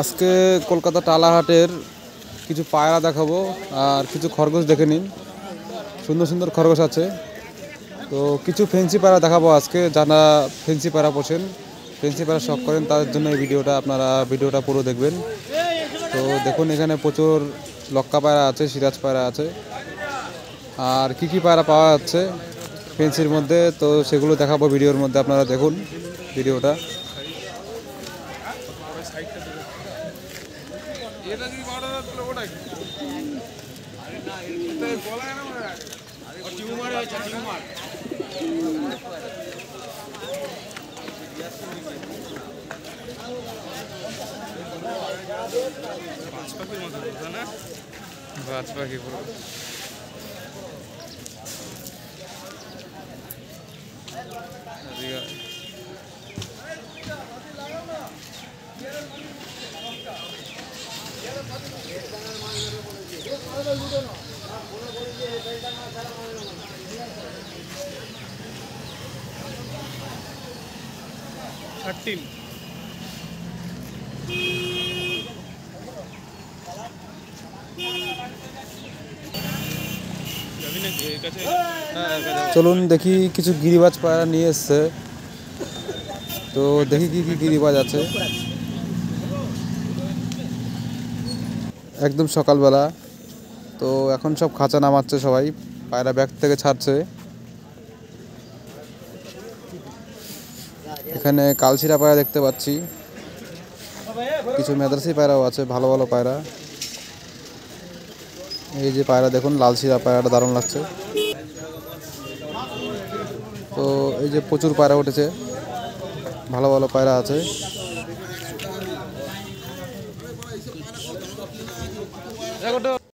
আজকে কলকাতা টালাহাটের কিছু পায়রা দেখাবো আর কিছু খরগোশ দেখে নিন। সুন্দর সুন্দর খরগোশ আছে। তো কিছু ফেন্সি পায়রা দেখাবো আজকে। যারা ফেন্সি পায়রা পোষেন, ফেন্সি পায়রা শখ করেন, তাদের জন্য এই ভিডিওটা পুরো দেখবেন। তো দেখুন এখানে প্রচুর লক্কা পায়রা আছে, সিরাজ পায়রা আছে, আর কি পায়রা পাওয়া যাচ্ছে ফেন্সির মধ্যে, তো সেগুলো দেখাবো ভিডিওর মধ্যে। আপনারা দেখুন ভিডিওটা। চলুন দেখি কিছু গিরিবাজ পায়রা নিয়ে এসছে। তো দেখি কি গিরিবাজ আছে। একদম সকালবেলা, তো এখন সব খাঁচা নামাচ্ছে, সবাই পায়রা ব্যাগ থেকে ছাড়ছে। এখানে কালশিরা পায়রা দেখতে পাচ্ছি, কিছু মেদ্রাসি পায়রাও আছে, ভালো ভালো পায়রা। এই যে পায়রা দেখুন, লালশিরা পায়রাটা দারুণ লাগছে। তো এই যে প্রচুর পায়রা উঠেছে, ভালো ভালো পায়রা আছে।